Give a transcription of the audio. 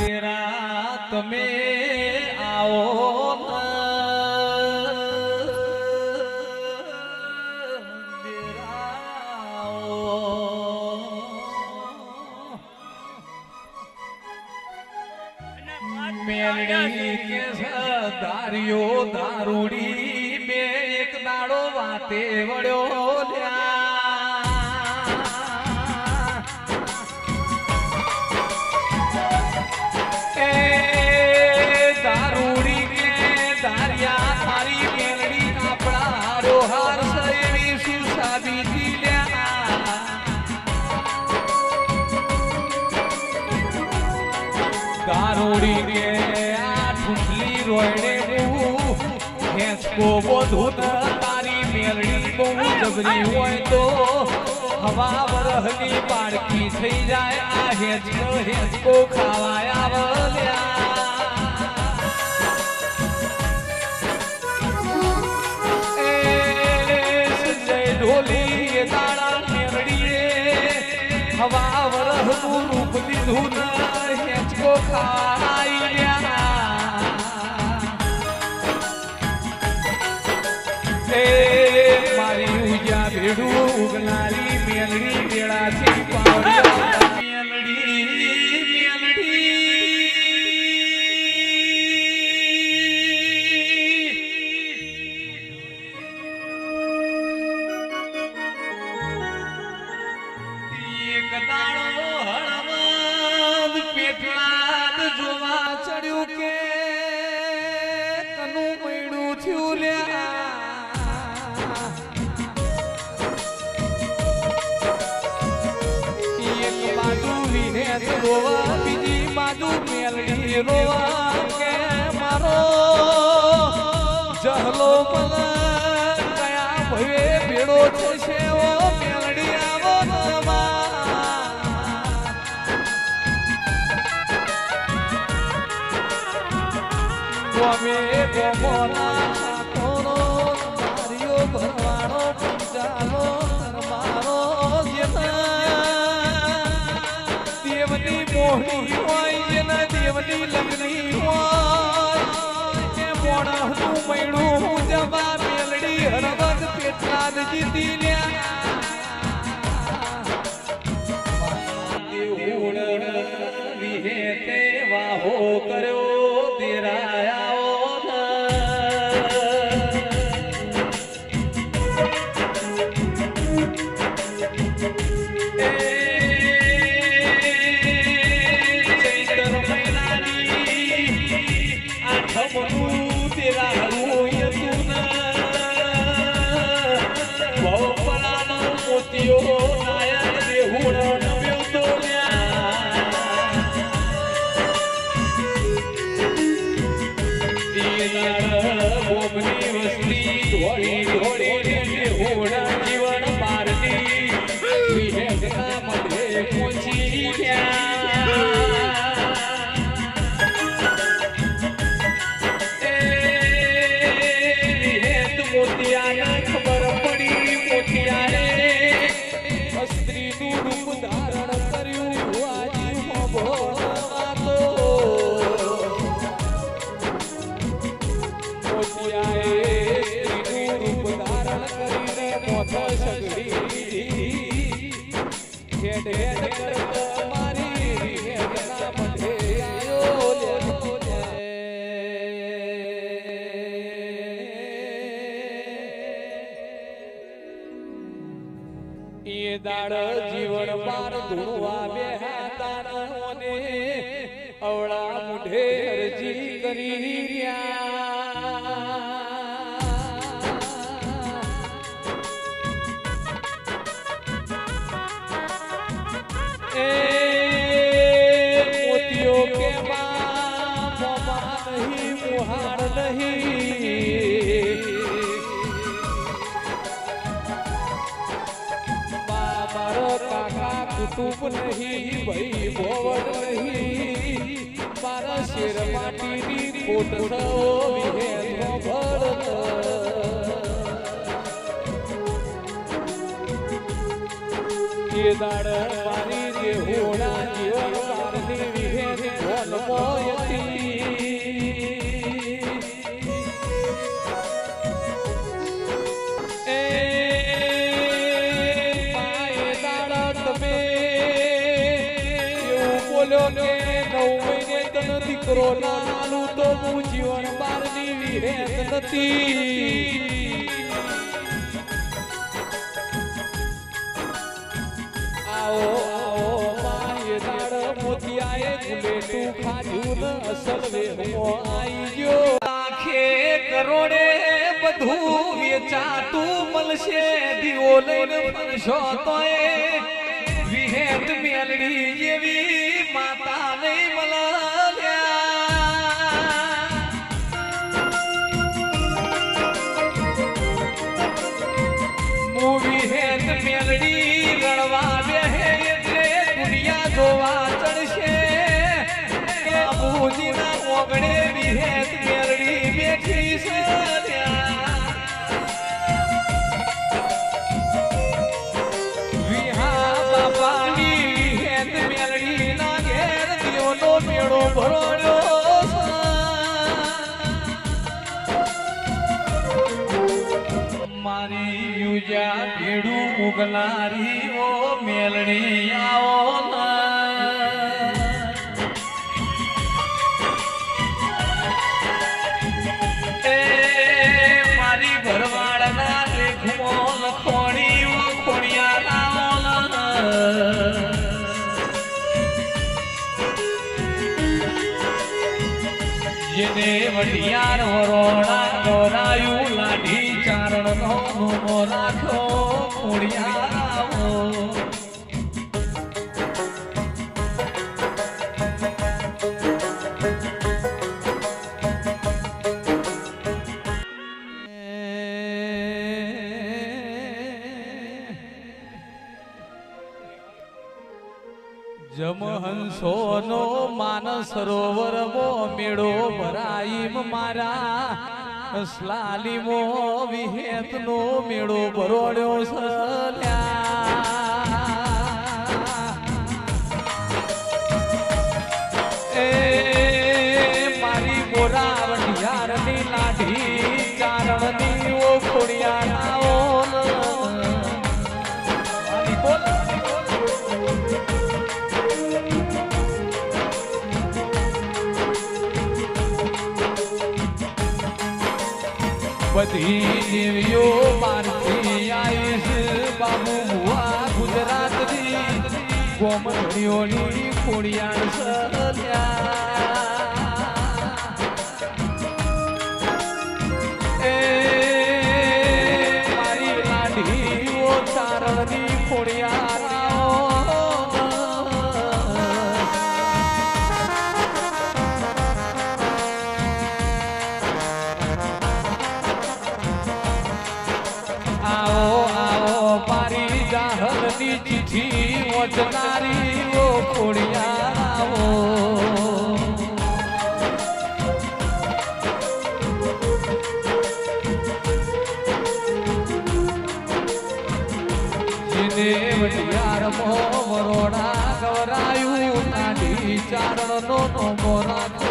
તેરા તમે આવો મેલડી કે દારિયો દારૂડી બે એક દાડો વાતે વળ્યો દારૂડી કે દારિયા તારી મેલડી આપણા રોહાર સૈવી સુસાબી દારૂડી કે આ ઠુકલી રોયડે હેંચકો બધું તારી મેલડી બહુ જબરી હોય તો હવા વરહની બાળકી થઈ જાય આ હેંચકો ખાવાયા વલ્યા સંજય ઢોલી દાડા મેલડીએ હવા વરહનું રૂપ લીધું હેંચકો ખાઈ મારી ઉજા ભેડું ઉગનારી મેલડી બેડાથી પાવડા એક દાડો હળવદ પેટલાદ જોવા ચડ્યું કે કનું મૈડું થયું લ્યા રોવા બીજી બાજુ મેલડી રોવા કે મારો જહલો પલક કયા ભવે ભેડો થશે ઓ મેલડી આવો ગમે ગમોના ખાતોનો દારિયો ભરવાડો પંચાલો મારો દેવની મોહની હોય એના દેવની લગ્ની હોય એ મોણસનું મૈડું જવા મેલડી હરવદ પેટલાદ જીતી લ્યા વિહેતે વાહો કર્યો તેરાયા જીવન મારતી પહોંચી મોતિયા ખબર પડી મોતિયારે સ્ત્રીનું રૂપ ધારણ કર્યું આજે મોતિયાએ રૂપ ધારણ કરીને મોથો સગડી હેડ હેડ કરતો મારી હેડના મધે આયો એ દાડ જીવન પાર ધૂણવા બેહાતા નોને અવળા મુઢે અરજી કરી રહ્યા એ મોતીઓ કે મોમા નહીં મુહાર નહીં કુટુંબ નહીં ભાઈ ભોવડ નહીં મારા શેર માટીની કોટ દાડ મારી જે હોડા જીવન મારની વિહે જન્મોયતી એ પાએ દાડા તમે એવું બોલ્યો કે 9 મહિને તને દીકરો ના આલું તો હું જીવન બારની વિહેત નથી આવો માય દાડ મોતિયાએ ગુલેટું ખાધું ન અસલ વેહમો આઈ ગયો આખે કરોડે બધું વેચાતું મળશે દીવો લઈને ફરશો તોય વિહેત મેલડી જેવી માતા નહીં મળ્યા વિહેત મેલડી રણવા બેહે એટલે દુનિયા જોવા ચડશે બાબુજીના ઓગણે વિહેત મેલડી બેઠી છે વિહા બાપાની વિહેત મેલડી ના ઘેર દીવનો મેળો ભરોડ્યો મારી યુજા ભેડું ઉગલારી ઓ મેલડી આવો એ મારી ભરવાડના લેખમો લખોણી ઓ ખોડિયા જેને વડિયાર વરોણા દોરાયું લાઠી ચારણ નો રાખ્યો ખોડિયારાવો જમહંસો નો માનસ સરોવર મો મેળો ભરાઈમ મારા સ્લાલીમો વિહેત નો મેળો ભરોડ્યો સલ્યા એ મારી ગોરા વઢિયારની લાઠી ચારણની ઓ ખોડિયારાઓ બધી દેવીઓ મારતી આઈશ બાબુ ભુવા ગુજરાતની ગોમડીઓની ખોડિયાર સલ્યા એ મારી લાડીઓ ચારણની ખોડિયારાઓ જાહરની ચિઠ્ઠી વચનારી ઓ ખોડિયારાવો જેને વડિયાર મો વરોડા ગવરાયું નાડી ચારણ નો મોરા